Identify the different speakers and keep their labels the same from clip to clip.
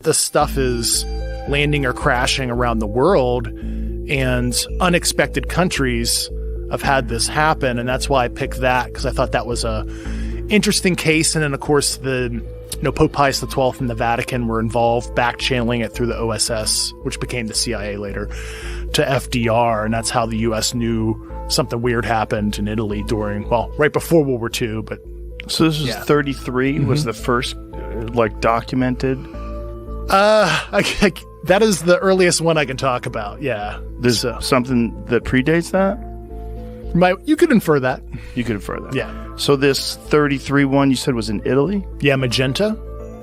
Speaker 1: the stuff is landing or crashing around the world, and unexpected countries have had this happen. And that's why I picked that, because I thought that was a interesting case. And then, of course, Pope Pius XII and the Vatican were involved, back-channeling it through the OSS, which became the CIA later, to FDR. And that's how the U.S. knew something weird happened in Italy right before World War II. But
Speaker 2: so this was 33 was the first, documented?
Speaker 1: That is the earliest one I can talk about. Yeah.
Speaker 2: There's something that predates that?
Speaker 1: You could infer that.
Speaker 2: You could infer that.
Speaker 1: Yeah.
Speaker 2: So this 33 one you said was in Italy?
Speaker 1: Yeah, Magenta.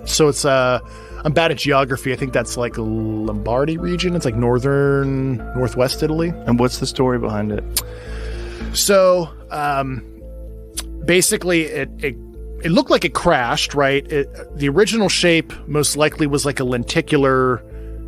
Speaker 1: So it's I'm bad at geography. I think that's like Lombardy region. It's like northwest Italy.
Speaker 2: And what's the story behind it?
Speaker 1: So basically it looked like it crashed, right? The original shape most likely was like a lenticular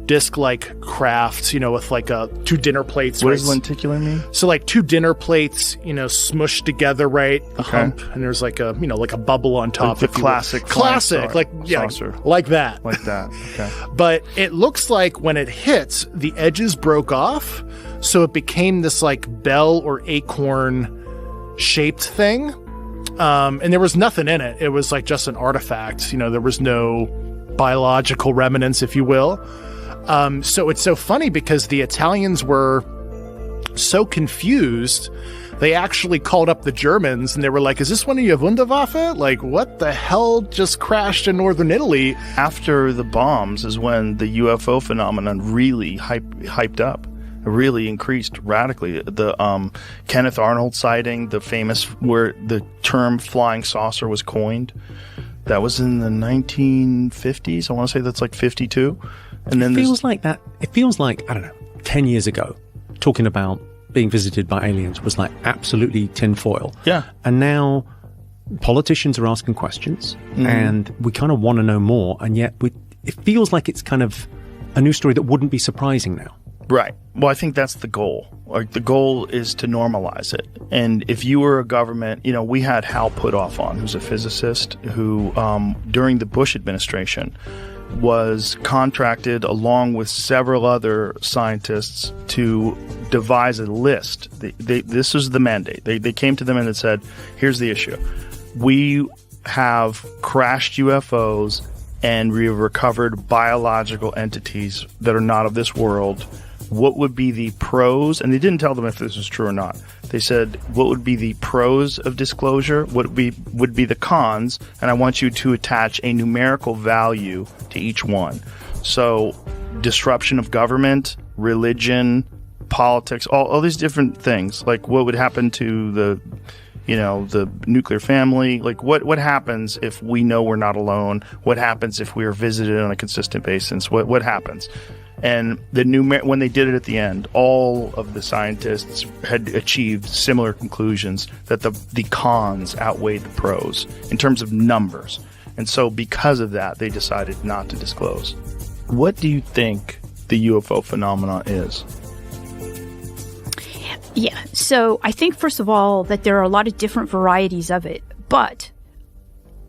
Speaker 1: disc-like craft, with like two dinner plates.
Speaker 2: What does lenticular mean?
Speaker 1: So like two dinner plates, smushed together, right? The hump, and there's like a bubble on top.
Speaker 2: Like the classic
Speaker 1: saucer. Like that.
Speaker 2: Like that. Okay.
Speaker 1: But it looks like when it hits, the edges broke off, so it became this like bell or acorn shaped thing. And there was nothing in it. It was like just an artifact. There was no biological remnants, if you will. So it's so funny because the Italians were so confused, they actually called up the Germans and they were like, is this one of your Wunderwaffe? Like, what the hell just crashed in northern Italy?
Speaker 2: After the bombs is when the UFO phenomenon really hyped up. Really increased radically. The Kenneth Arnold sighting, the famous where the term flying saucer was coined, that was in the 1950s. I want to say that's like 52. And then
Speaker 3: it feels like, I don't know, 10 years ago, talking about being visited by aliens was like absolutely tinfoil.
Speaker 2: Yeah.
Speaker 3: And now politicians are asking questions and we kind of want to know more. And yet it feels like it's kind of a new story that wouldn't be surprising now.
Speaker 2: Right. Well, I think that's the goal. Like, the goal is to normalize it. And if you were a government, we had Hal Puthoff on, who's a physicist who, during the Bush administration, was contracted along with several other scientists to devise a list. This was the mandate. They came to them and said, here's the issue. We have crashed UFOs and we have recovered biological entities that are not of this world. What would be the pros? And they didn't tell them if this was true or not. They said, what would be the pros of disclosure? What would be the cons? And I want you to attach a numerical value to each one. So disruption of government, religion, politics, all these different things. Like, what would happen to the nuclear family? Like, what happens if we know we're not alone? What happens if we are visited on a consistent basis? What happens? And when they did it at the end, all of the scientists had achieved similar conclusions that the cons outweighed the pros in terms of numbers. And so because of that, they decided not to disclose. What do you think the UFO phenomenon is?
Speaker 4: Yeah, so I think, first of all, that there are a lot of different varieties of it. But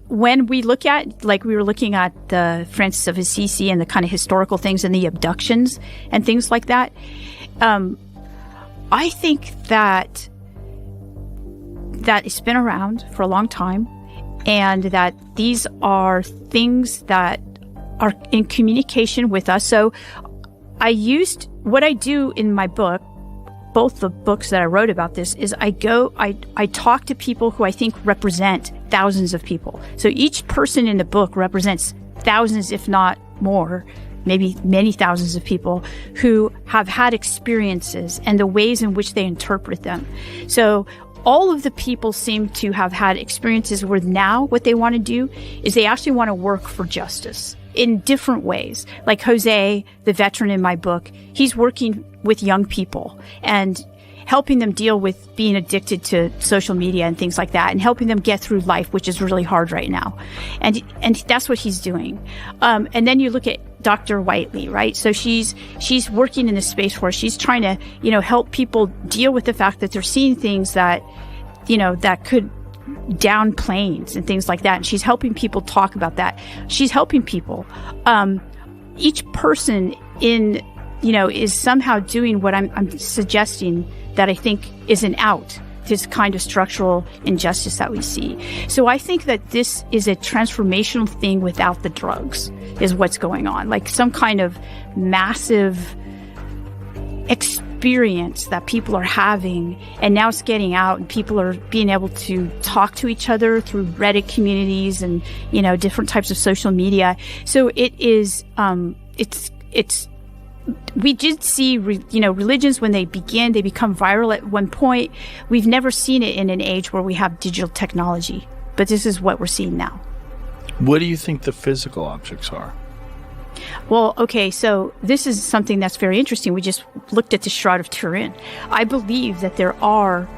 Speaker 4: when we look at, like we were looking at the Francis of Assisi and the kind of historical things and the abductions and things like that, I think that it's been around for a long time, and that these are things that are in communication with us. So what I do in my book, both the books that I wrote about this, is I talk to people who I think represent thousands of people. So each person in the book represents thousands, if not more, maybe many thousands of people who have had experiences and the ways in which they interpret them. So all of the people seem to have had experiences where now what they want to do is they actually want to work for justice in different ways. Like Jose, the veteran in my book, he's working with young people and helping them deal with being addicted to social media and things like that, and helping them get through life, which is really hard right now. And that's what he's doing. And then you look at Dr. Whiteley, right? So she's working in a space where she's trying to, help people deal with the fact that they're seeing things that, that could down planes and things like that. And she's helping people talk about that. She's helping people. each person in, is somehow doing what I'm suggesting that I think is an out, this kind of structural injustice that we see. So I think that this is a transformational thing without the drugs, is what's going on. Like some kind of massive experience that people are having, and now it's getting out and people are being able to talk to each other through Reddit communities and, different types of social media. So it is, we did see, religions when they become viral at one point. We've never seen it in an age where we have digital technology, but this is what we're seeing now.
Speaker 2: What do you think the physical objects are?
Speaker 4: Well, okay, so this is something that's very interesting. We just looked at the Shroud of Turin. I believe that there are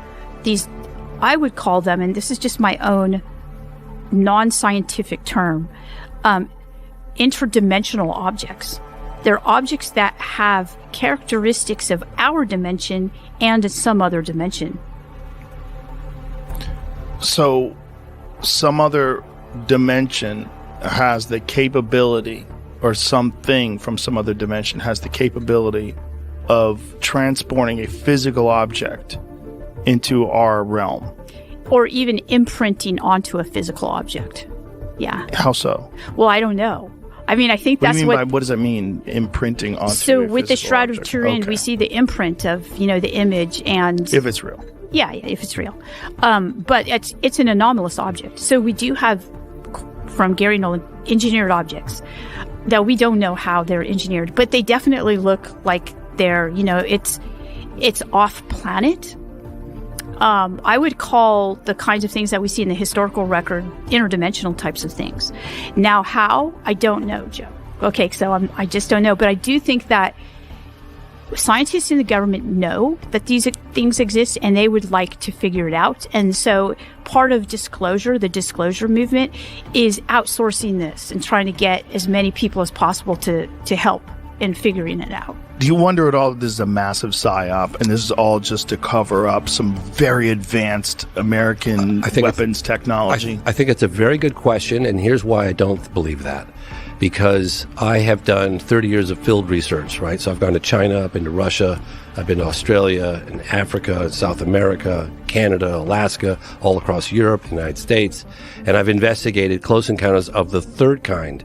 Speaker 4: these, I would call them, and this is just my own non-scientific term, interdimensional objects. They're objects that have characteristics of our dimension and some other dimension.
Speaker 2: So, some other dimension has the capability, or something from some other dimension has the capability of transporting a physical object into our realm.
Speaker 4: Or even imprinting onto a physical object. Yeah.
Speaker 2: How so?
Speaker 4: Well, I don't know. I mean, I think
Speaker 2: What
Speaker 4: that's
Speaker 2: do you mean by, what does that mean, imprinting onto
Speaker 4: So
Speaker 2: a
Speaker 4: with the
Speaker 2: physical
Speaker 4: Shroud
Speaker 2: object?
Speaker 4: of Turin,
Speaker 2: Okay.
Speaker 4: we see the imprint of, the image and...
Speaker 2: If it's real.
Speaker 4: Yeah, if it's real. But it's an anomalous object. So we do have, from Gary Nolan, engineered objects that we don't know how they're engineered, but they definitely look like they're, it's off planet. I would call the kinds of things that we see in the historical record interdimensional types of things. Now, how? I don't know, Joe. Okay, so I just don't know. But I do think that scientists in the government know that these things exist and they would like to figure it out. And so part of disclosure, the disclosure movement, is outsourcing this and trying to get as many people as possible to help in figuring it out.
Speaker 2: Do you wonder at all if this is a massive psyop and this is all just to cover up some very advanced American weapons technology?
Speaker 5: I think it's a very good question, and here's why I don't believe that. Because I have done 30 years of field research, right? So I've gone to China, I've been to Russia, I've been to Australia and Africa, South America, Canada, Alaska, all across Europe, the United States, and I've investigated close encounters of the third kind.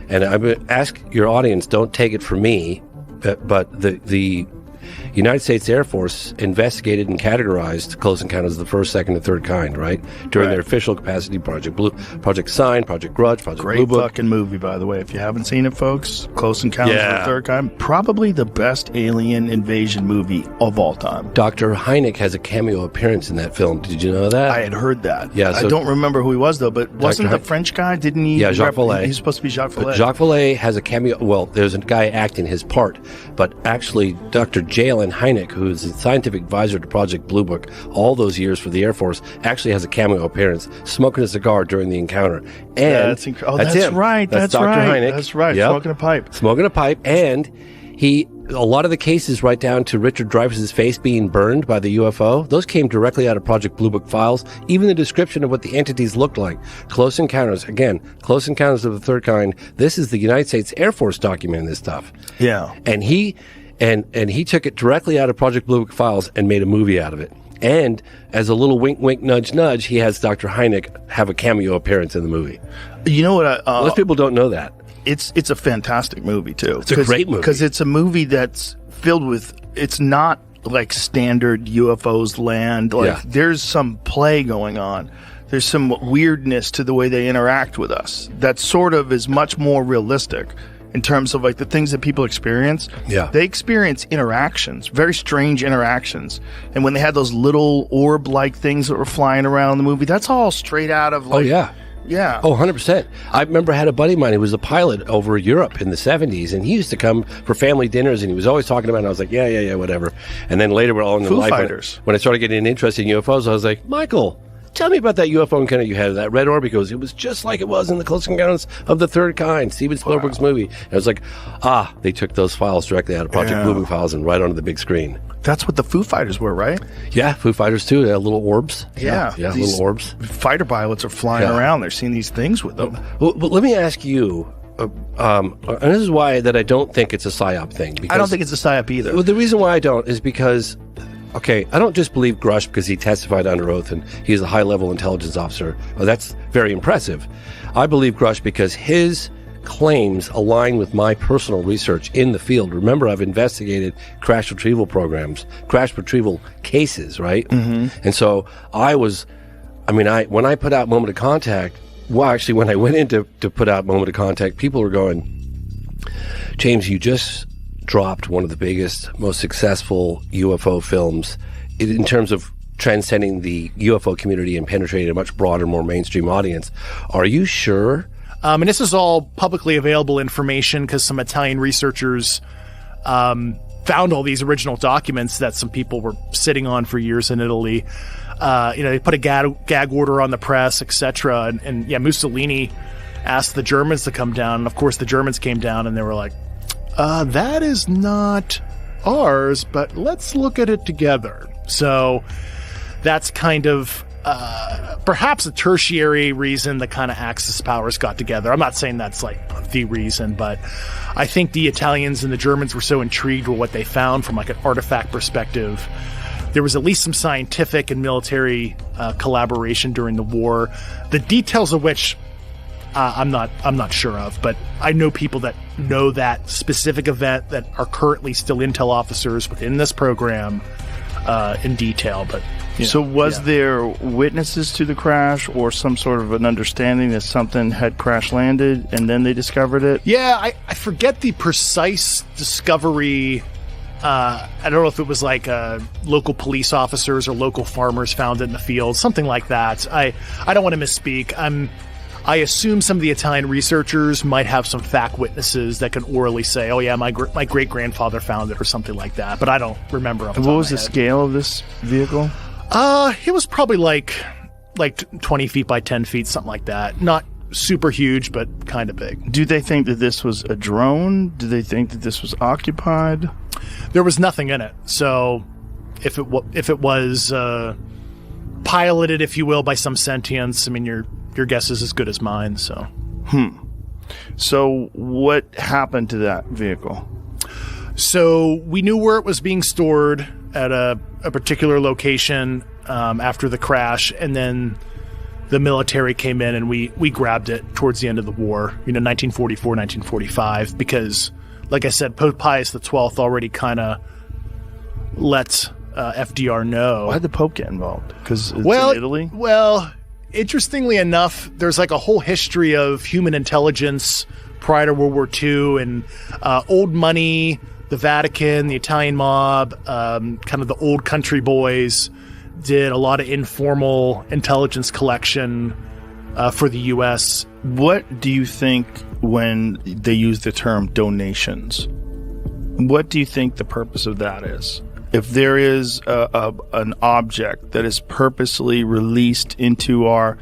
Speaker 5: And I would ask your audience, don't take it from me, but the United States Air Force investigated and categorized close encounters of the first, second, and third kind, right? During their official capacity, Project Sign, Project Grudge, Project
Speaker 2: Great
Speaker 5: Blue Book.
Speaker 2: fucking movie, by the way. If you haven't seen it, folks, Close Encounters of the Third Kind, probably the best alien invasion movie of all time.
Speaker 5: Dr. Hynek has a cameo appearance in that film. Did you know that?
Speaker 2: I had heard that.
Speaker 5: Yeah,
Speaker 2: I
Speaker 5: so-
Speaker 2: don't remember who he was, though, but wasn't the
Speaker 5: Hynek-
Speaker 2: French guy? Didn't he?
Speaker 5: Yeah, Jacques Vallée.
Speaker 2: He's supposed to be Jacques Vallée.
Speaker 5: Jacques Vallée has a cameo. Well, there's a guy acting his part, but actually, Dr. J.L.N. Hynek, who's the scientific advisor to Project Blue Book all those years for the Air Force, actually has a cameo appearance, smoking a cigar during the encounter. And
Speaker 2: that's incredible. Oh, that's
Speaker 5: him.
Speaker 2: right.
Speaker 5: That's
Speaker 2: Dr.
Speaker 5: Dr. Hynek.
Speaker 2: That's right.
Speaker 5: Yep.
Speaker 2: Smoking a pipe.
Speaker 5: Smoking a pipe, and a lot of the cases, right down to Richard Dreyfuss's face being burned by the UFO, those came directly out of Project Blue Book files. Even the description of what the entities looked like. Close encounters, again, close encounters of the third kind. This is the United States Air Force documenting this stuff.
Speaker 2: Yeah.
Speaker 5: And he took it directly out of Project Blue Book files and made a movie out of it. And as a little wink, wink, nudge, nudge, he has Dr. Hynek have a cameo appearance in the movie.
Speaker 2: You know what?
Speaker 5: Most people don't know that.
Speaker 2: It's a fantastic movie, too.
Speaker 5: It's a great movie.
Speaker 2: Because it's a movie that's filled with, it's not like standard UFOs land. Like, there's some play going on. There's some weirdness to the way they interact with us that sort of is much more realistic. In terms of like the things that people experience, they experience interactions, very strange interactions. And when they had those little orb-like things that were flying around in the movie, that's all straight out of like, yeah.
Speaker 5: Oh, 100%. I remember I had a buddy of mine who was a pilot over Europe in the 70s, and he used to come for family dinners, and he was always talking about it, and I was like, yeah, whatever. And then later we're all in the
Speaker 2: Foo
Speaker 5: life.
Speaker 2: Fighters.
Speaker 5: When I started getting interested in UFOs, I was like, Michael, tell me about that UFO encounter you had, that red orb. He goes, it was just like it was in the Close Encounters of the Third Kind, Steven Spielberg's movie. And I was like, they took those files directly out of Project Blue Book files and right onto the big screen.
Speaker 2: That's what the Foo Fighters were, right?
Speaker 5: Yeah, Foo Fighters too. They had little orbs.
Speaker 2: Yeah,
Speaker 5: little orbs.
Speaker 2: Fighter pilots are flying around. They're seeing these things with them.
Speaker 5: Well, let me ask you, and this is why that I don't think it's a PSYOP thing. Because,
Speaker 2: I don't think it's a PSYOP either.
Speaker 5: Well, the reason why I don't is because, okay, I don't just believe Grush because he testified under oath and he's a high-level intelligence officer. Well, that's very impressive. I believe Grush because his claims align with my personal research in the field. Remember, I've investigated crash retrieval programs, crash retrieval cases, right? Mm-hmm. And so when I put out Moment of Contact, well, actually, when I went in to put out Moment of Contact, people were going, James, you just dropped one of the biggest, most successful UFO films in terms of transcending the UFO community and penetrating a much broader, more mainstream audience. Are you sure?
Speaker 1: And this is all publicly available information because some Italian researchers found all these original documents that some people were sitting on for years in Italy. They put a gag order on the press, etc. And Mussolini asked the Germans to come down. And of course, the Germans came down and they were like, that is not ours, but let's look at it together. So that's kind of perhaps a tertiary reason the kind of Axis powers got together. I'm not saying that's like the reason, but I think the Italians and the Germans were so intrigued with what they found from like an artifact perspective. There was at least some scientific and military collaboration during the war, the details of which I'm not sure of, but I know people that know that specific event that are currently still intel officers within this program in detail. But
Speaker 2: so was there witnesses to the crash or some sort of an understanding that something had crash landed and then they discovered it?
Speaker 1: Yeah, I forget the precise discovery. I don't know if it was like local police officers or local farmers found it in the field, something like that. I don't want to misspeak. I assume some of the Italian researchers might have some fact witnesses that can orally say, "Oh yeah, my great grandfather found it" or something like that. But I don't remember.
Speaker 2: And what was the scale of this vehicle?
Speaker 1: It was probably like 20 feet by 10 feet, something like that. Not super huge, but kind of big.
Speaker 2: Do they think that this was a drone? Do they think that this was occupied?
Speaker 1: There was nothing in it. So if it was piloted, if you will, by some sentience, I mean, your guess is as good as mine. So.
Speaker 2: So what happened to that vehicle?
Speaker 1: So we knew where it was being stored at a particular location after the crash, and then the military came in and we grabbed it towards the end of the war, 1944, 1945, because, like I said, Pope Pius XII already kind of let FDR know.
Speaker 2: Why did the Pope get involved? Because it's in Italy?
Speaker 1: Well, interestingly enough, there's like a whole history of human intelligence prior to World War II and old money, the Vatican, the Italian mob, kind of the old country boys did a lot of informal intelligence collection for the U.S.
Speaker 2: What do you think when they use the term donations? What do you think the purpose of that is? If there is an object that is purposely released into our,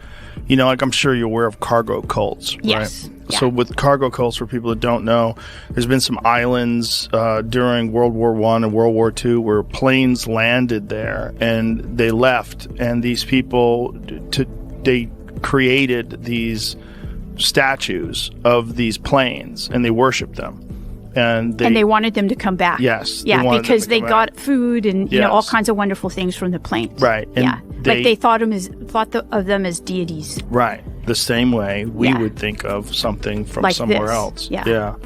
Speaker 2: like I'm sure you're aware of cargo cults,
Speaker 4: yes.
Speaker 2: right? Yeah. So with cargo cults, for people that don't know, there's been some islands during World War I and World War II where planes landed there and they left, and these people they created these statues of these planes and they worshiped them. And they wanted them to come back. Yes.
Speaker 4: Yeah, because they got food and all kinds of wonderful things from the planes.
Speaker 2: Right.
Speaker 4: And they thought of them as deities.
Speaker 2: Right. The same way we would think of something from like somewhere else.
Speaker 4: Yeah.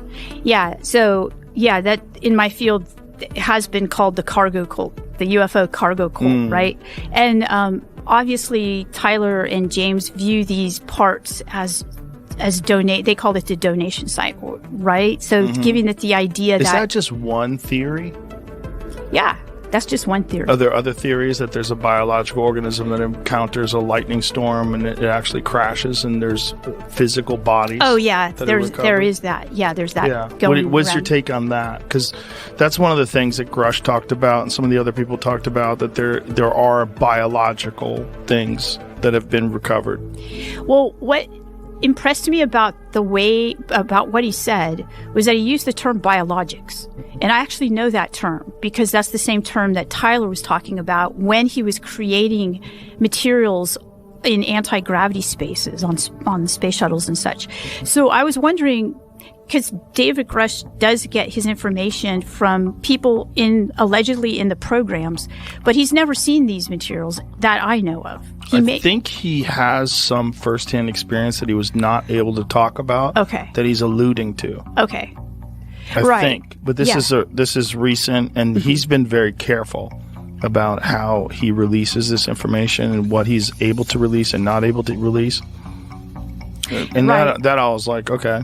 Speaker 4: Yeah. So, that in my field has been called the cargo cult, the UFO cargo cult, right? And obviously Tyler and James view these parts as they called it the donation site, right? So giving it the idea
Speaker 2: Is that just one theory?
Speaker 4: Yeah, that's just one theory.
Speaker 2: Are there other theories that there's a biological organism that encounters a lightning storm and it actually crashes and there's physical bodies?
Speaker 4: Oh yeah, there is that. Yeah, there's that going
Speaker 2: What's
Speaker 4: around.
Speaker 2: your take on that? Because that's one of the things that Grush talked about and some of the other people talked about, that there are biological things that have been recovered.
Speaker 4: Well, what impressed me about what he said was that he used the term biologics. And I actually know that term because that's the same term that Tyler was talking about when he was creating materials in anti-gravity spaces on space shuttles and such. So I was wondering, because David Grush does get his information from people allegedly in the programs, but he's never seen these materials that I know of.
Speaker 2: I think he has some firsthand experience that he was not able to talk about.
Speaker 4: Okay.
Speaker 2: That he's alluding to.
Speaker 4: Okay.
Speaker 2: I think, but this is recent, and he's been very careful about how he releases this information and what he's able to release and not able to release. And that I was like, okay.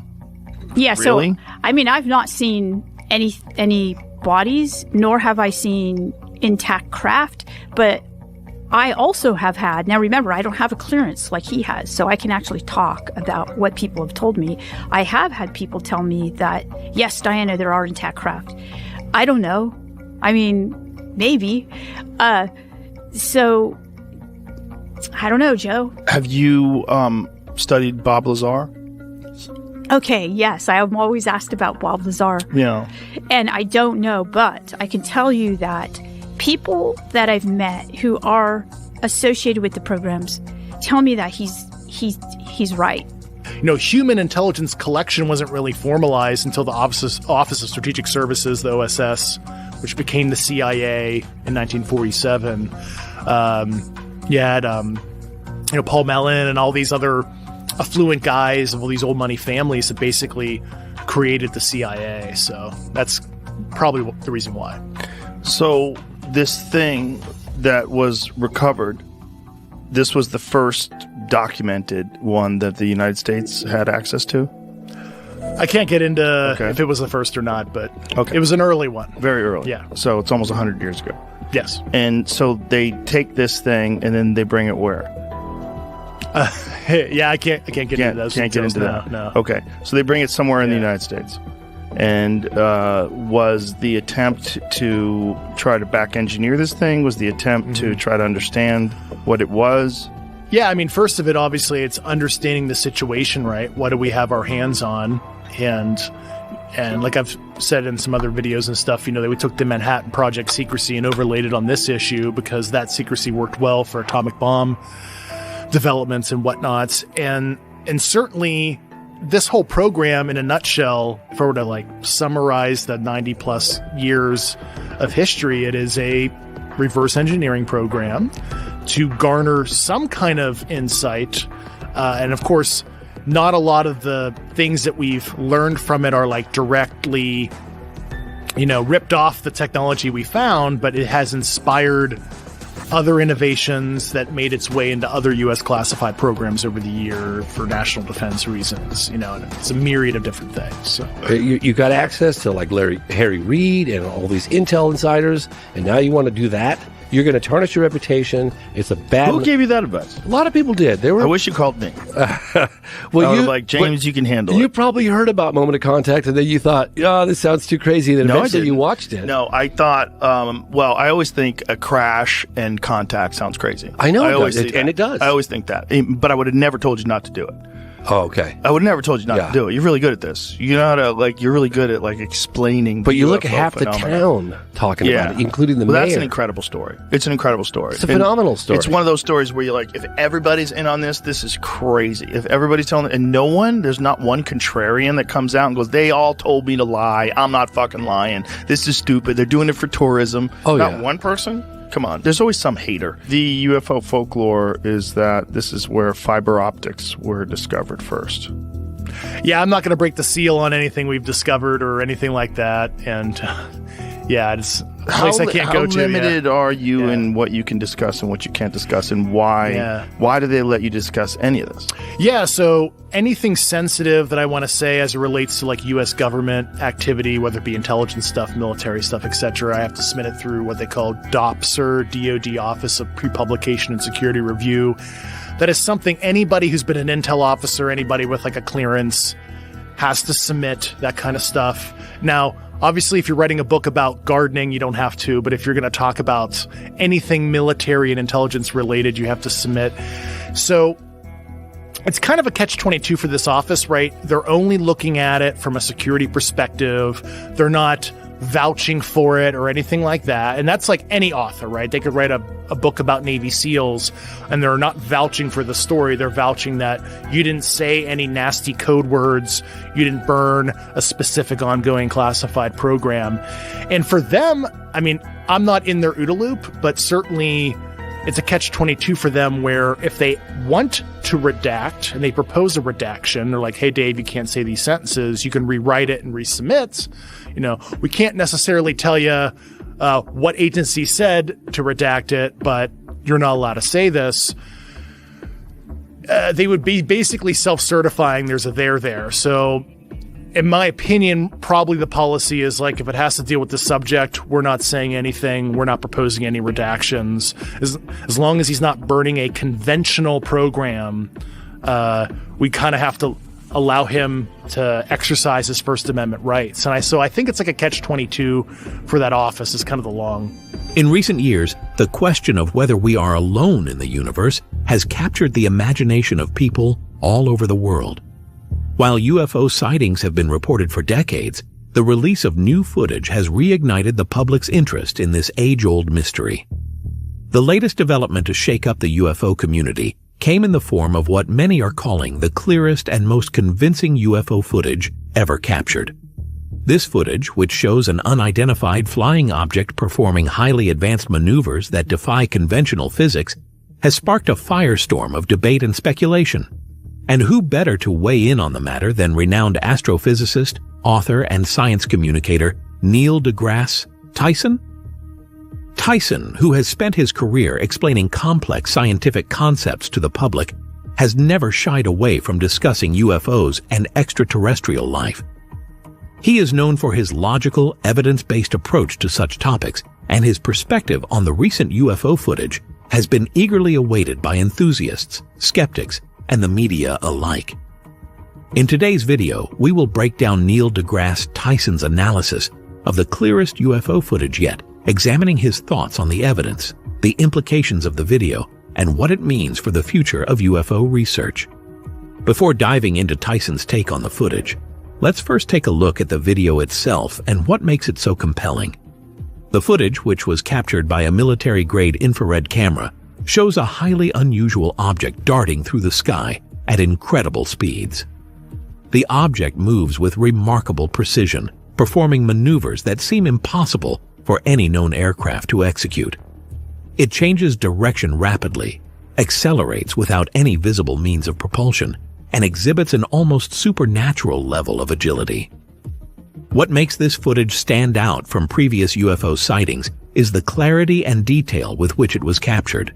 Speaker 4: Yeah,
Speaker 2: really?
Speaker 4: So I mean, I've not seen any bodies, nor have I seen intact craft, but I also have had, now remember, I don't have a clearance like he has, so I can actually talk about what people have told me. I have had people tell me that, yes, Diana, there are intact craft. I don't know. I mean, maybe. So, I don't know, Joe.
Speaker 2: Have you studied Bob Lazar?
Speaker 4: Okay, yes. I am always asked about Bob Lazar.
Speaker 2: Yeah.
Speaker 4: And I don't know, but I can tell you that people that I've met who are associated with the programs tell me that he's right.
Speaker 1: You know, human intelligence collection wasn't really formalized until the Office of Strategic Services, the OSS, which became the CIA in 1947. You had, Paul Mellon and all these other affluent guys of all these old money families that basically created the CIA. So that's probably the reason why.
Speaker 2: So this thing that was recovered, this was the first documented one that the United States had access to?
Speaker 1: I can't get into if it was the first or not, but it was an early one.
Speaker 2: Very early.
Speaker 1: Yeah.
Speaker 2: So it's almost 100 years ago.
Speaker 1: Yes.
Speaker 2: And so they take this thing and then they bring it where?
Speaker 1: Yeah, I can't get into those.
Speaker 2: Can't get into that.
Speaker 1: No.
Speaker 2: Okay. So they bring it somewhere in the United States. And was the attempt to try to back engineer this thing? Was the attempt to try to understand what it was?
Speaker 1: Yeah, I mean, first of it, obviously, it's understanding the situation, right? What do we have our hands on? And like I've said in some other videos and stuff, we took the Manhattan Project secrecy and overlaid it on this issue because that secrecy worked well for atomic bomb developments and whatnots. And certainly this whole program in a nutshell, if I were to summarize the 90 plus years of history, it is a reverse engineering program to garner some kind of insight. And of course, not a lot of the things that we've learned from it are directly, ripped off the technology we found, but it has inspired other innovations that made its way into other U.S. classified programs over the year for national defense reasons. And it's a myriad of different things. So.
Speaker 5: You got access to Harry Reid and all these intel insiders, and now you want to do that? You're going to tarnish your reputation. It's a bad...
Speaker 2: Who gave you that advice?
Speaker 5: A lot of people did. I
Speaker 2: wish you called me.
Speaker 5: Well,
Speaker 2: James, you can handle it.
Speaker 5: You probably heard about Moment of Contact, and then you thought, this sounds too crazy. And then eventually you watched it.
Speaker 2: No, I thought, I always think a crash and contact sounds crazy.
Speaker 5: I know
Speaker 2: it does. I always think that. But I would have never told you not to do it.
Speaker 5: Oh, okay.
Speaker 2: I would have never told you not to do it. You're really good at this. You know how to, you're really good at, explaining.
Speaker 5: But you look at half the town talking about it, including the mayor.
Speaker 2: That's an incredible story. It's an incredible story.
Speaker 5: It's a phenomenal story.
Speaker 2: It's one of those stories where you're like, if everybody's in on this, this is crazy. If everybody's telling it, and there's not one contrarian that comes out and goes, they all told me to lie. I'm not fucking lying. This is stupid. They're doing it for tourism.
Speaker 5: Oh,
Speaker 2: not one person. Come on. There's always some hater. The UFO folklore is that this is where fiber optics were discovered first.
Speaker 1: Yeah, I'm not going to break the seal on anything we've discovered or anything like that. And it's a place I can't go to.
Speaker 2: How limited are you in what you can discuss and what you can't discuss, and why? Yeah. Why do they let you discuss any of this?
Speaker 1: Yeah, so anything sensitive that I want to say as it relates to U.S. government activity, whether it be intelligence stuff, military stuff, etc., I have to submit it through what they call DOPSR, DoD Office of Pre-Publication and Security Review. That is something anybody who's been an intel officer, anybody with a clearance, has to submit that kind of stuff. Now, obviously, if you're writing a book about gardening, you don't have to. But if you're going to talk about anything military and intelligence related, you have to submit. So it's kind of a catch-22 for this office, right? They're only looking at it from a security perspective. They're not vouching for it or anything like that. And that's like any author, right? They could write a book about Navy SEALs and they're not vouching for the story. They're vouching that you didn't say any nasty code words. You didn't burn a specific ongoing classified program. And for them, I mean, I'm not in their OODA loop, but certainly it's a catch-22 for them where if they want to redact and they propose a redaction, they're like, hey, Dave, you can't say these sentences. You can rewrite it and resubmit. You know, we can't necessarily tell you what agency said to redact it, but you're not allowed to say this. They would be basically self-certifying there's a there. So in my opinion, probably the policy is like, if it has to deal with the subject, we're not saying anything. We're not proposing any redactions. As long as he's not burning a conventional program, we kind of have to allow him to exercise his First Amendment rights. And so I think it's like a catch-22 for that office is kind of the long.
Speaker 6: In recent years, the question of whether we are alone in the universe has captured the imagination of people all over the world. While UFO sightings have been reported for decades, the release of new footage has reignited the public's interest in this age-old mystery. The latest development to shake up the UFO community came in the form of what many are calling the clearest and most convincing UFO footage ever captured. This footage, which shows an unidentified flying object performing highly advanced maneuvers that defy conventional physics, has sparked a firestorm of debate and speculation. And who better to weigh in on the matter than renowned astrophysicist, author, and science communicator Neil deGrasse Tyson? Tyson, who has spent his career explaining complex scientific concepts to the public, has never shied away from discussing UFOs and extraterrestrial life. He is known for his logical, evidence-based approach to such topics, and his perspective on the recent UFO footage has been eagerly awaited by enthusiasts, skeptics, and the media alike. In today's video, we will break down Neil deGrasse Tyson's analysis of the clearest UFO footage yet, examining his thoughts on the evidence, the implications of the video, and what it means for the future of UFO research. Before diving into Tyson's take on the footage, let's first take a look at the video itself and what makes it so compelling. The footage, which was captured by a military-grade infrared camera, shows a highly unusual object darting through the sky at incredible speeds. The object moves with remarkable precision, performing maneuvers that seem impossible for any known aircraft to execute. It changes direction rapidly, accelerates without any visible means of propulsion, and exhibits an almost supernatural level of agility. What makes this footage stand out from previous UFO sightings is the clarity and detail with which it was captured.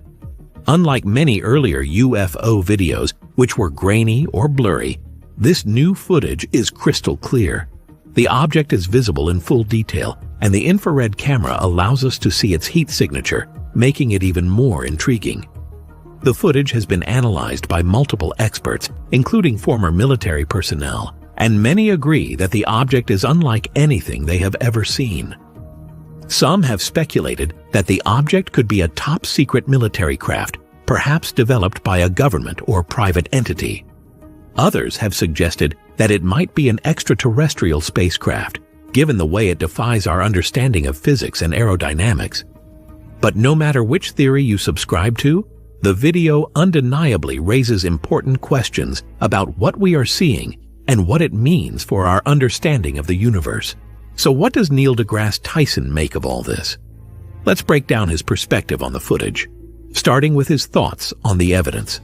Speaker 6: Unlike many earlier UFO videos, which were grainy or blurry, this new footage is crystal clear. The object is visible in full detail, and the infrared camera allows us to see its heat signature, making it even more intriguing. The footage has been analyzed by multiple experts, including former military personnel, and many agree that the object is unlike anything they have ever seen. Some have speculated that the object could be a top-secret military craft, perhaps developed by a government or private entity. Others have suggested that it might be an extraterrestrial spacecraft, given the way it defies our understanding of physics and aerodynamics. But no matter which theory you subscribe to, the video undeniably raises important questions about what we are seeing and what it means for our understanding of the universe. So what does Neil deGrasse Tyson make of all this? Let's break down his perspective on the footage, starting with his thoughts on the evidence.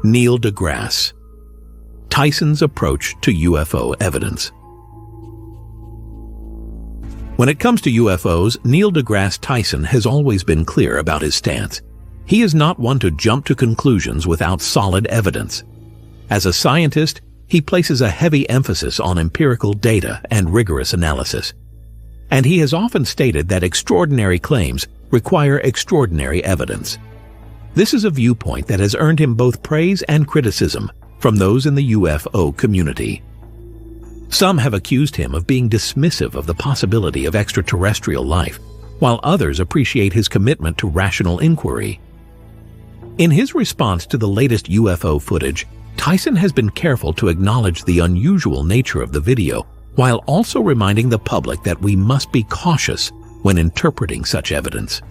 Speaker 6: Neil deGrasse, Tyson's approach to UFO evidence. When it comes to UFOs, Neil deGrasse Tyson has always been clear about his stance. He is not one to jump to conclusions without solid evidence. As a scientist, he places a heavy emphasis on empirical data and rigorous analysis. And he has often stated that extraordinary claims require extraordinary evidence. This is a viewpoint that has earned him both praise and criticism from those in the UFO community. Some have accused him of being dismissive of the possibility of extraterrestrial life, while others appreciate his commitment to rational inquiry. In his response to the latest UFO footage, Tyson has been careful to acknowledge the unusual nature of the video while also reminding the public that we must be cautious when interpreting such evidence.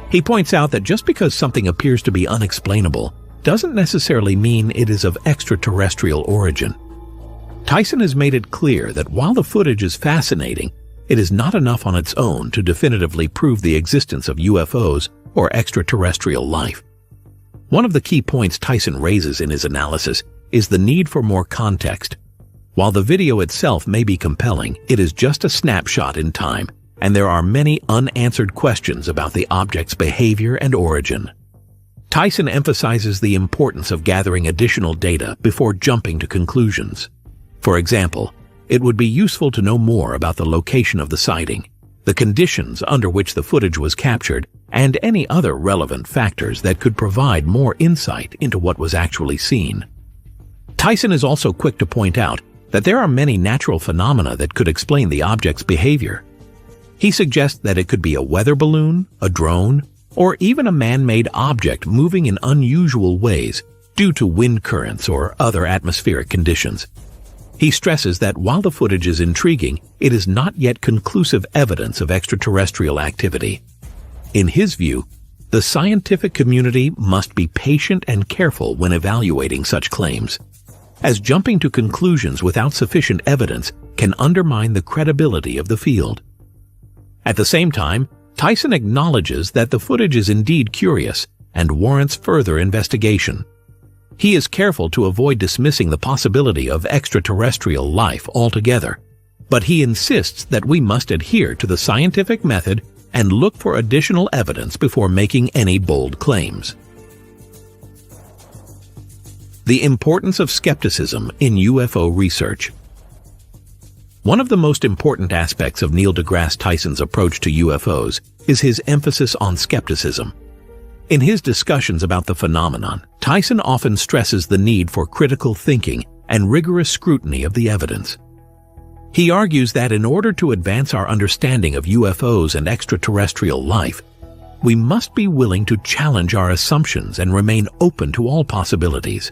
Speaker 6: He points out that just because something appears to be unexplainable doesn't necessarily mean it is of extraterrestrial origin. Tyson has made it clear that while the footage is fascinating, it is not enough on its own to definitively prove the existence of UFOs or extraterrestrial life. One of the key points Tyson raises in his analysis is the need for more context. While the video itself may be compelling, it is just a snapshot in time, and there are many unanswered questions about the object's behavior and origin. Tyson emphasizes the importance of gathering additional data before jumping to conclusions. For example, it would be useful to know more about the location of the sighting, the conditions under which the footage was captured, and any other relevant factors that could provide more insight into what was actually seen. Tyson is also quick to point out that there are many natural phenomena that could explain the object's behavior. He suggests that it could be a weather balloon, a drone, or even a man-made object moving in unusual ways due to wind currents or other atmospheric conditions. He stresses that while the footage is intriguing, it is not yet conclusive evidence of extraterrestrial activity. In his view, the scientific community must be patient and careful when evaluating such claims, as jumping to conclusions without sufficient evidence can undermine the credibility of the field. At the same time, Tyson acknowledges that the footage is indeed curious and warrants further investigation. He is careful to avoid dismissing the possibility of extraterrestrial life altogether, but he insists that we must adhere to the scientific method and look for additional evidence before making any bold claims. The importance of skepticism in UFO research. One of the most important aspects of Neil deGrasse Tyson's approach to UFOs is his emphasis on skepticism. In his discussions about the phenomenon, Tyson often stresses the need for critical thinking and rigorous scrutiny of the evidence. He argues that in order to advance our understanding of UFOs and extraterrestrial life, we must be willing to challenge our assumptions and remain open to all possibilities.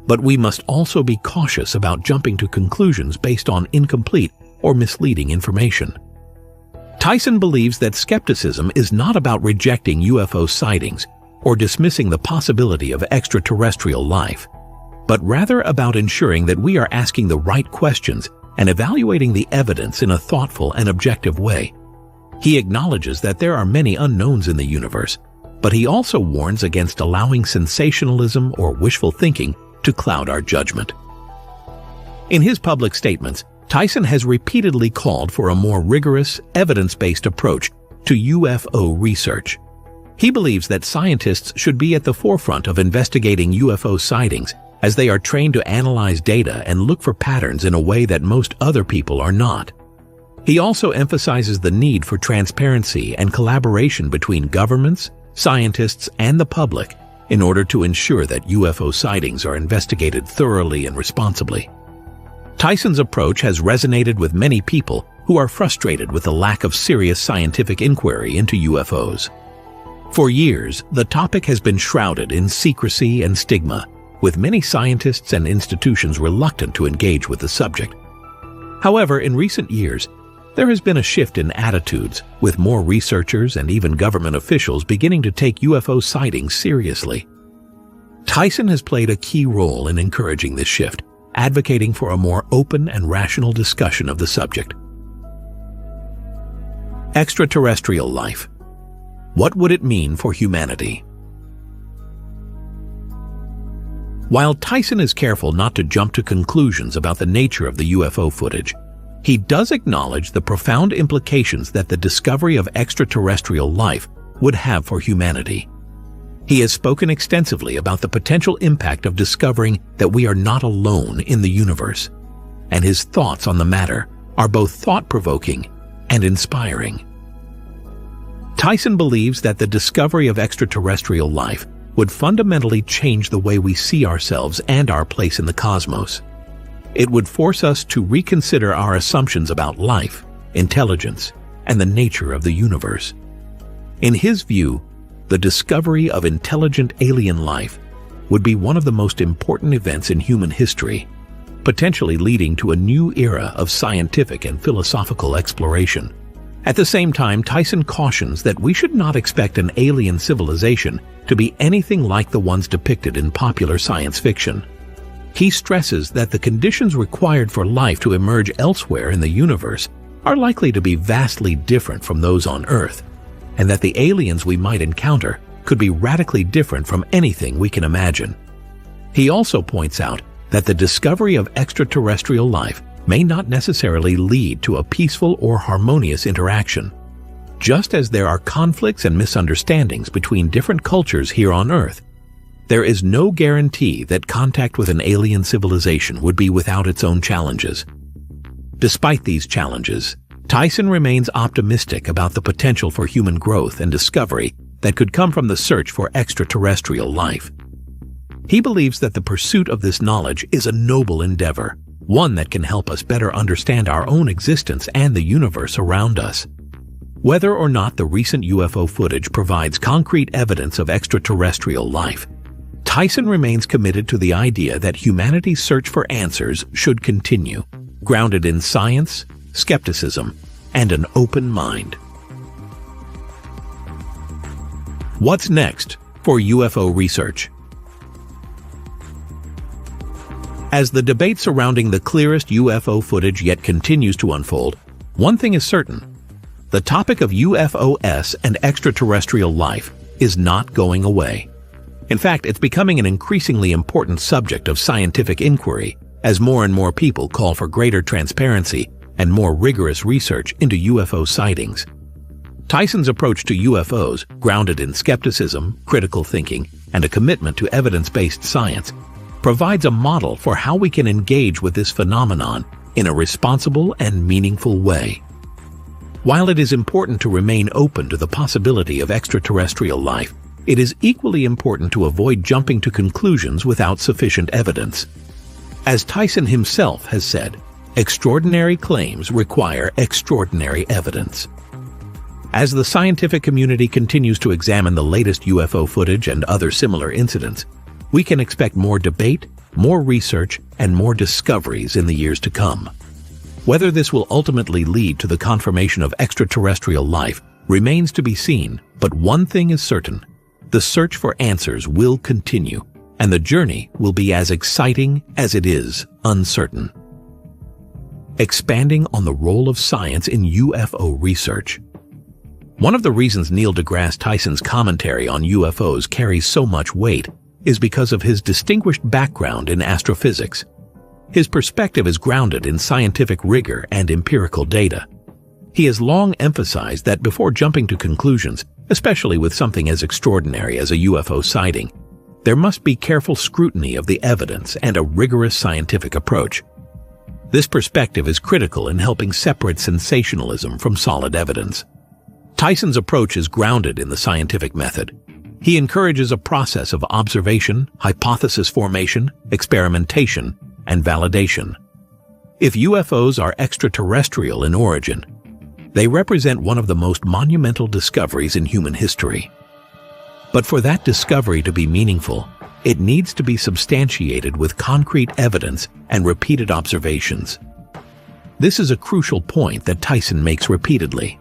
Speaker 6: But we must also be cautious about jumping to conclusions based on incomplete or misleading information. Tyson believes that skepticism is not about rejecting UFO sightings or dismissing the possibility of extraterrestrial life, but rather about ensuring that we are asking the right questions and evaluating the evidence in a thoughtful and objective way. He acknowledges that there are many unknowns in the universe, but he also warns against allowing sensationalism or wishful thinking to cloud our judgment. In his public statements, Tyson has repeatedly called for a more rigorous, evidence-based approach to UFO research. He believes that scientists should be at the forefront of investigating UFO sightings, as they are trained to analyze data and look for patterns in a way that most other people are not. He also emphasizes the need for transparency and collaboration between governments, scientists, and the public in order to ensure that UFO sightings are investigated thoroughly and responsibly. Tyson's approach has resonated with many people who are frustrated with the lack of serious scientific inquiry into UFOs. For years, the topic has been shrouded in secrecy and stigma, with many scientists and institutions reluctant to engage with the subject. However, in recent years, there has been a shift in attitudes, with more researchers and even government officials beginning to take UFO sightings seriously. Tyson has played a key role in encouraging this shift, advocating for a more open and rational discussion of the subject. Extraterrestrial life. What would it mean for humanity? While Tyson is careful not to jump to conclusions about the nature of the UFO footage, he does acknowledge the profound implications that the discovery of extraterrestrial life would have for humanity. He has spoken extensively about the potential impact of discovering that we are not alone in the universe, and his thoughts on the matter are both thought-provoking and inspiring. Tyson believes that the discovery of extraterrestrial life would fundamentally change the way we see ourselves and our place in the cosmos. It would force us to reconsider our assumptions about life, intelligence, and the nature of the universe. In his view, the discovery of intelligent alien life would be one of the most important events in human history, potentially leading to a new era of scientific and philosophical exploration. At the same time, Tyson cautions that we should not expect an alien civilization to be anything like the ones depicted in popular science fiction. He stresses that the conditions required for life to emerge elsewhere in the universe are likely to be vastly different from those on Earth, and that the aliens we might encounter could be radically different from anything we can imagine. He also points out that the discovery of extraterrestrial life may not necessarily lead to a peaceful or harmonious interaction. Just as there are conflicts and misunderstandings between different cultures here on Earth, there is no guarantee that contact with an alien civilization would be without its own challenges. Despite these challenges, Tyson remains optimistic about the potential for human growth and discovery that could come from the search for extraterrestrial life. He believes that the pursuit of this knowledge is a noble endeavor, one that can help us better understand our own existence and the universe around us. Whether or not the recent UFO footage provides concrete evidence of extraterrestrial life, Tyson remains committed to the idea that humanity's search for answers should continue, grounded in science, skepticism, and an open mind. What's next for UFO research? As the debate surrounding the clearest UFO footage yet continues to unfold, one thing is certain: the topic of UFOs and extraterrestrial life is not going away. In fact, it's becoming an increasingly important subject of scientific inquiry as more and more people call for greater transparency and more rigorous research into UFO sightings. Tyson's approach to UFOs, grounded in skepticism, critical thinking, and a commitment to evidence-based science, provides a model for how we can engage with this phenomenon in a responsible and meaningful way. While it is important to remain open to the possibility of extraterrestrial life, it is equally important to avoid jumping to conclusions without sufficient evidence. As Tyson himself has said, extraordinary claims require extraordinary evidence. As the scientific community continues to examine the latest UFO footage and other similar incidents, we can expect more debate, more research, and more discoveries in the years to come. Whether this will ultimately lead to the confirmation of extraterrestrial life remains to be seen, but one thing is certain: the search for answers will continue, and the journey will be as exciting as it is uncertain. Expanding on the role of science in UFO research. One of the reasons Neil deGrasse Tyson's commentary on UFOs carries so much weight is because of his distinguished background in astrophysics. His perspective is grounded in scientific rigor and empirical data. He has long emphasized that before jumping to conclusions, especially with something as extraordinary as a UFO sighting, there must be careful scrutiny of the evidence and a rigorous scientific approach. This perspective is critical in helping separate sensationalism from solid evidence. Tyson's approach is grounded in the scientific method. He encourages a process of observation, hypothesis formation, experimentation, and validation. If UFOs are extraterrestrial in origin, they represent one of the most monumental discoveries in human history. But for that discovery to be meaningful, it needs to be substantiated with concrete evidence and repeated observations. This is a crucial point that Tyson makes repeatedly.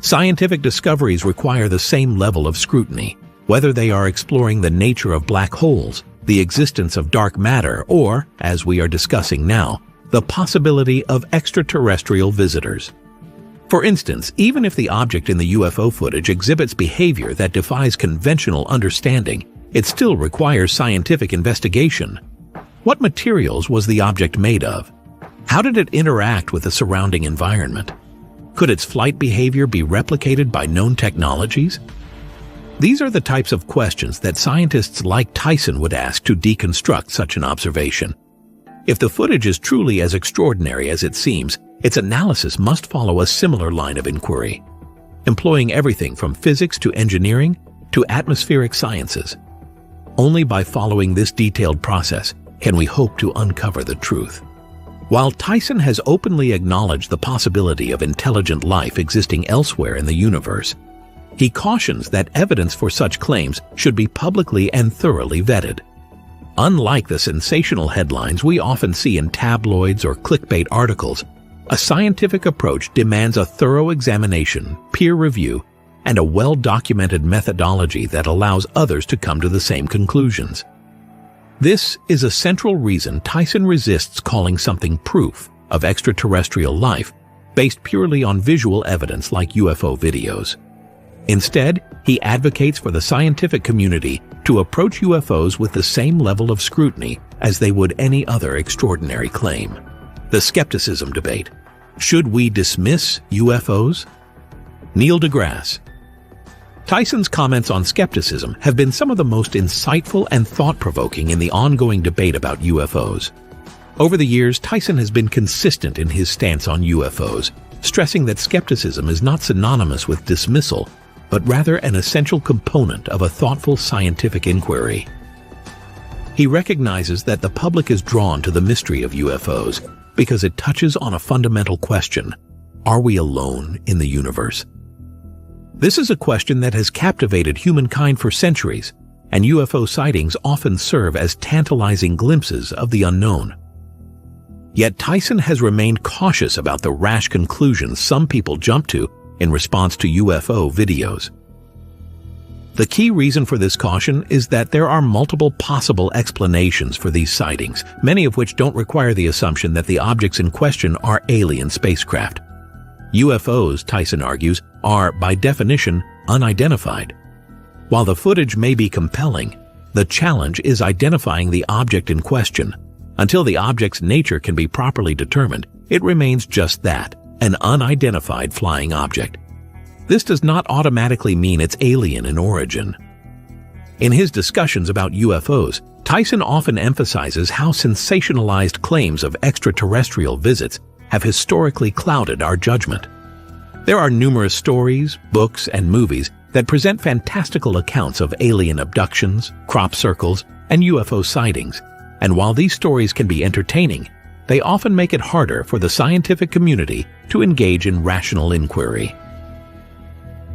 Speaker 6: Scientific discoveries require the same level of scrutiny, whether they are exploring the nature of black holes, the existence of dark matter, or, as we are discussing now, the possibility of extraterrestrial visitors. For instance, even if the object in the UFO footage exhibits behavior that defies conventional understanding, it still requires scientific investigation. What materials was the object made of? How did it interact with the surrounding environment? Could its flight behavior be replicated by known technologies? These are the types of questions that scientists like Tyson would ask to deconstruct such an observation. If the footage is truly as extraordinary as it seems, its analysis must follow a similar line of inquiry, employing everything from physics to engineering to atmospheric sciences. Only by following this detailed process can we hope to uncover the truth. While Tyson has openly acknowledged the possibility of intelligent life existing elsewhere in the universe, he cautions that evidence for such claims should be publicly and thoroughly vetted. Unlike the sensational headlines we often see in tabloids or clickbait articles, a scientific approach demands a thorough examination, peer review, and a well-documented methodology that allows others to come to the same conclusions. This is a central reason Tyson resists calling something proof of extraterrestrial life based purely on visual evidence like UFO videos. Instead, he advocates for the scientific community to approach UFOs with the same level of scrutiny as they would any other extraordinary claim. The skepticism debate. Should we dismiss UFOs? Neil deGrasse. Tyson's comments on skepticism have been some of the most insightful and thought-provoking in the ongoing debate about UFOs. Over the years, Tyson has been consistent in his stance on UFOs, stressing that skepticism is not synonymous with dismissal, but rather an essential component of a thoughtful scientific inquiry. He recognizes that the public is drawn to the mystery of UFOs because it touches on a fundamental question: are we alone in the universe? This is a question that has captivated humankind for centuries, and UFO sightings often serve as tantalizing glimpses of the unknown. Yet Tyson has remained cautious about the rash conclusions some people jump to in response to UFO videos. The key reason for this caution is that there are multiple possible explanations for these sightings, many of which don't require the assumption that the objects in question are alien spacecraft. UFOs, Tyson argues, are, by definition, unidentified. While the footage may be compelling, the challenge is identifying the object in question. Until the object's nature can be properly determined, it remains just that, an unidentified flying object. This does not automatically mean it's alien in origin. In his discussions about UFOs, Tyson often emphasizes how sensationalized claims of extraterrestrial visits have historically clouded our judgment. There are numerous stories, books, and movies that present fantastical accounts of alien abductions, crop circles, and UFO sightings, and while these stories can be entertaining, they often make it harder for the scientific community to engage in rational inquiry.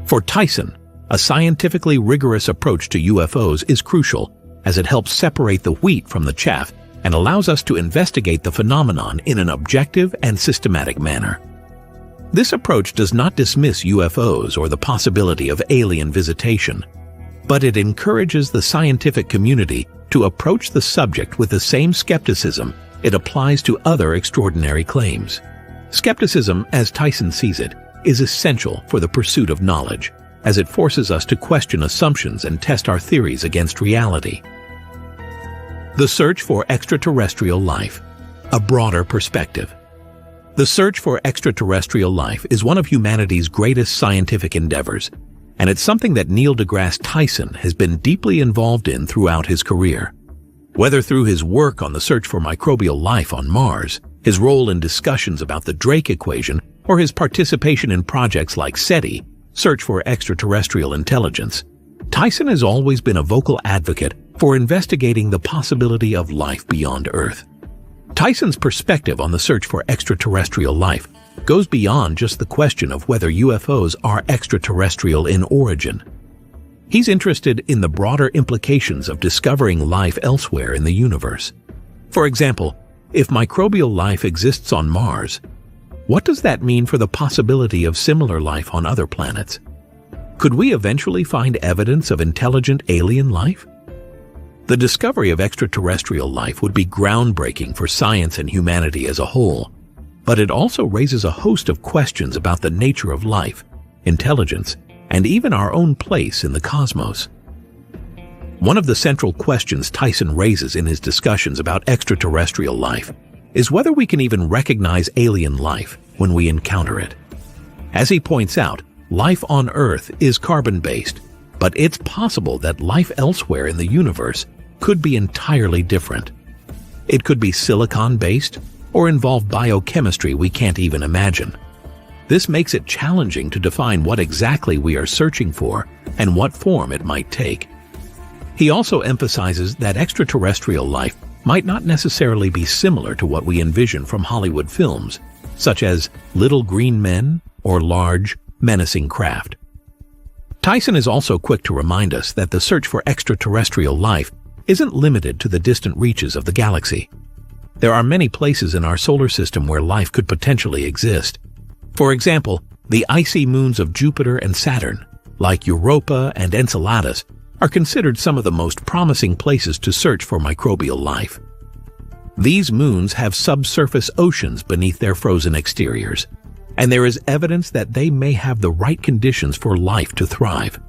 Speaker 6: For Tyson, a scientifically rigorous approach to UFOs is crucial, as it helps separate the wheat from the chaff and allows us to investigate the phenomenon in an objective and systematic manner. This approach does not dismiss UFOs or the possibility of alien visitation, but it encourages the scientific community to approach the subject with the same skepticism it applies to other extraordinary claims. Skepticism, as Tyson sees it, is essential for the pursuit of knowledge, as it forces us to question assumptions and test our theories against reality. The search for extraterrestrial life, a broader perspective. The search for extraterrestrial life is one of humanity's greatest scientific endeavors, and it's something that Neil deGrasse Tyson has been deeply involved in throughout his career. Whether through his work on the search for microbial life on Mars, his role in discussions about the Drake equation, or his participation in projects like SETI, Search for Extraterrestrial Intelligence, Tyson has always been a vocal advocate for investigating the possibility of life beyond Earth. Tyson's perspective on the search for extraterrestrial life goes beyond just the question of whether UFOs are extraterrestrial in origin. He's interested in the broader implications of discovering life elsewhere in the universe. For example, if microbial life exists on Mars, what does that mean for the possibility of similar life on other planets? Could we eventually find evidence of intelligent alien life? The discovery of extraterrestrial life would be groundbreaking for science and humanity as a whole, but it also raises a host of questions about the nature of life, intelligence, and even our own place in the cosmos. One of the central questions Tyson raises in his discussions about extraterrestrial life is whether we can even recognize alien life when we encounter it. As he points out, life on Earth is carbon-based, but it's possible that life elsewhere in the universe could be entirely different. It could be silicon-based or involve biochemistry we can't even imagine. This makes it challenging to define what exactly we are searching for and what form it might take. He also emphasizes that extraterrestrial life might not necessarily be similar to what we envision from Hollywood films, such as little green men or large, menacing craft. Tyson is also quick to remind us that the search for extraterrestrial life isn't limited to the distant reaches of the galaxy. There are many places in our solar system where life could potentially exist. For example, the icy moons of Jupiter and Saturn, like Europa and Enceladus, are considered some of the most promising places to search for microbial life. These moons have subsurface oceans beneath their frozen exteriors, and there is evidence that they may have the right conditions for life to thrive.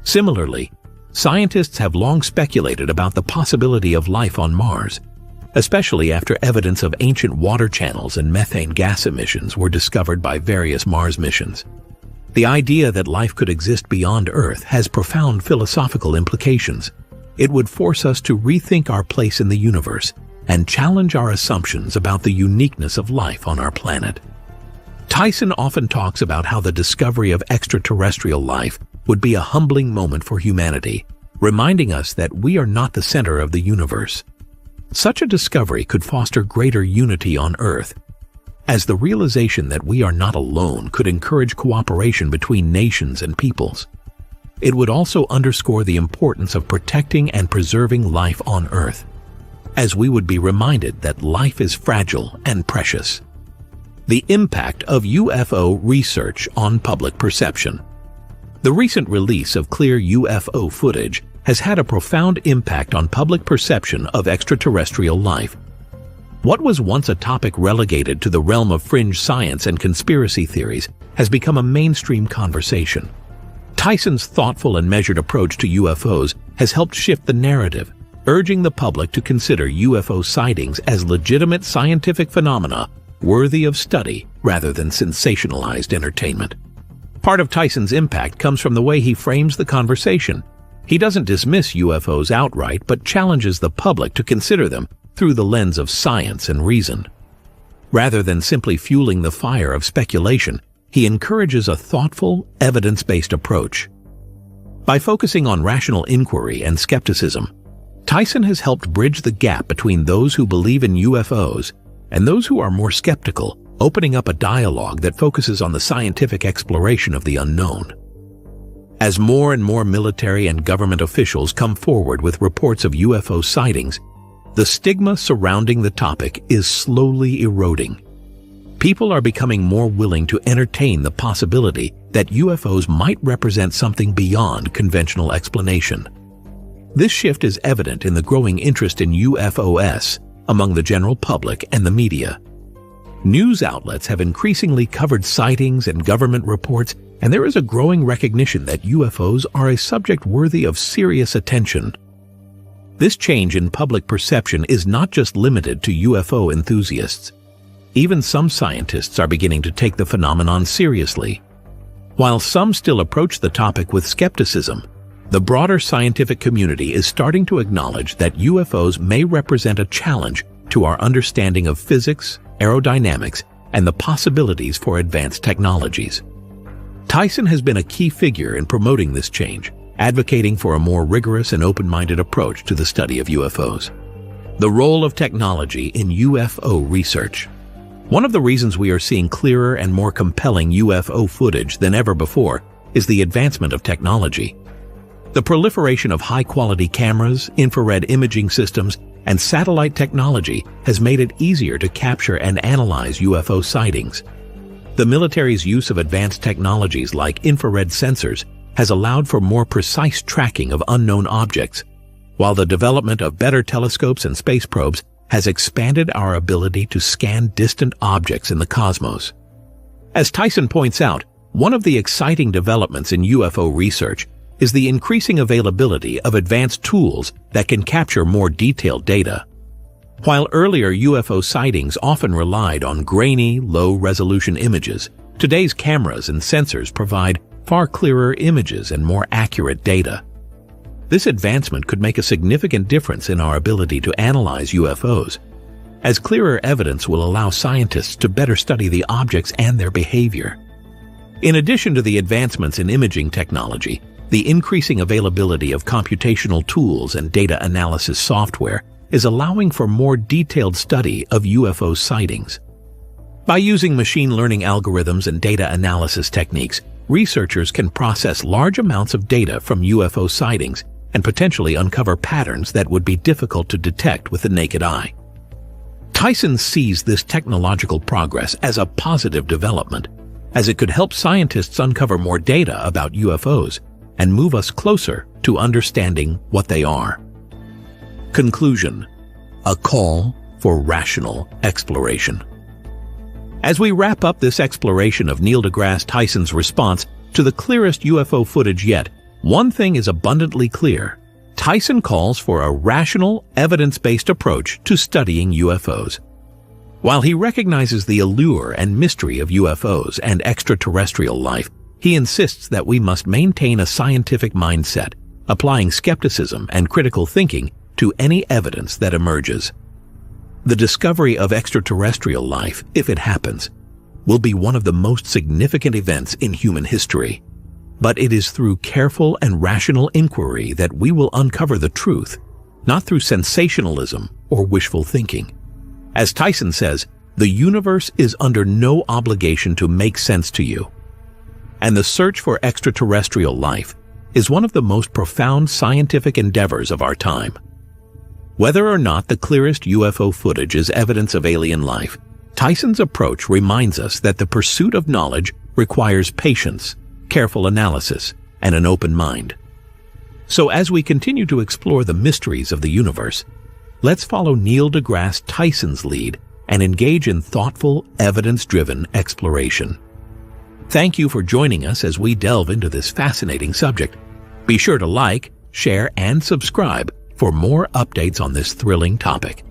Speaker 6: Similarly, scientists have long speculated about the possibility of life on Mars, especially after evidence of ancient water channels and methane gas emissions were discovered by various Mars missions. The idea that life could exist beyond Earth has profound philosophical implications. It would force us to rethink our place in the universe and challenge our assumptions about the uniqueness of life on our planet. Tyson often talks about how the discovery of extraterrestrial life would be a humbling moment for humanity, reminding us that we are not the center of the universe. Such a discovery could foster greater unity on Earth, as the realization that we are not alone could encourage cooperation between nations and peoples. It would also underscore the importance of protecting and preserving life on Earth, as we would be reminded that life is fragile and precious. The impact of UFO research on public perception. The recent release of clear UFO footage has had a profound impact on public perception of extraterrestrial life. What was once a topic relegated to the realm of fringe science and conspiracy theories has become a mainstream conversation. Tyson's thoughtful and measured approach to UFOs has helped shift the narrative, urging the public to consider UFO sightings as legitimate scientific phenomena worthy of study rather than sensationalized entertainment. Part of Tyson's impact comes from the way he frames the conversation. He doesn't dismiss UFOs outright, but challenges the public to consider them through the lens of science and reason. Rather than simply fueling the fire of speculation, he encourages a thoughtful, evidence-based approach. By focusing on rational inquiry and skepticism, Tyson has helped bridge the gap between those who believe in UFOs and those who are more skeptical, opening up a dialogue that focuses on the scientific exploration of the unknown. As more and more military and government officials come forward with reports of UFO sightings, the stigma surrounding the topic is slowly eroding. People are becoming more willing to entertain the possibility that UFOs might represent something beyond conventional explanation. This shift is evident in the growing interest in UFOs among the general public and the media. News outlets have increasingly covered sightings and government reports, and there is a growing recognition that UFOs are a subject worthy of serious attention. This change in public perception is not just limited to UFO enthusiasts. Even some scientists are beginning to take the phenomenon seriously. While some still approach the topic with skepticism, the broader scientific community is starting to acknowledge that UFOs may represent a challenge to our understanding of physics, aerodynamics, and the possibilities for advanced technologies. Tyson has been a key figure in promoting this change, advocating for a more rigorous and open-minded approach to the study of UFOs. The role of technology in UFO research. One of the reasons we are seeing clearer and more compelling UFO footage than ever before is the advancement of technology. The proliferation of high-quality cameras, infrared imaging systems, and satellite technology has made it easier to capture and analyze UFO sightings. The military's use of advanced technologies like infrared sensors has allowed for more precise tracking of unknown objects, while the development of better telescopes and space probes has expanded our ability to scan distant objects in the cosmos. As Tyson points out, one of the exciting developments in UFO research is the increasing availability of advanced tools that can capture more detailed data. While earlier UFO sightings often relied on grainy, low-resolution images, today's cameras and sensors provide far clearer images and more accurate data. This advancement could make a significant difference in our ability to analyze UFOs, as clearer evidence will allow scientists to better study the objects and their behavior. In addition to the advancements in imaging technology, the increasing availability of computational tools and data analysis software is allowing for more detailed study of UFO sightings. By using machine learning algorithms and data analysis techniques, researchers can process large amounts of data from UFO sightings and potentially uncover patterns that would be difficult to detect with the naked eye. Tyson sees this technological progress as a positive development, as it could help scientists uncover more data about UFOs and move us closer to understanding what they are. Conclusion: a call for rational exploration. As we wrap up this exploration of Neil deGrasse Tyson's response to the clearest UFO footage yet, one thing is abundantly clear. Tyson calls for a rational, evidence-based approach to studying UFOs. While he recognizes the allure and mystery of UFOs and extraterrestrial life, he insists that we must maintain a scientific mindset, applying skepticism and critical thinking to any evidence that emerges. The discovery of extraterrestrial life, if it happens, will be one of the most significant events in human history. But it is through careful and rational inquiry that we will uncover the truth, not through sensationalism or wishful thinking. As Tyson says, the universe is under no obligation to make sense to you. And the search for extraterrestrial life is one of the most profound scientific endeavors of our time. Whether or not the clearest UFO footage is evidence of alien life, Tyson's approach reminds us that the pursuit of knowledge requires patience, careful analysis, and an open mind. So as we continue to explore the mysteries of the universe, let's follow Neil deGrasse Tyson's lead and engage in thoughtful, evidence-driven exploration. Thank you for joining us as we delve into this fascinating subject. Be sure to like, share, and subscribe for more updates on this thrilling topic.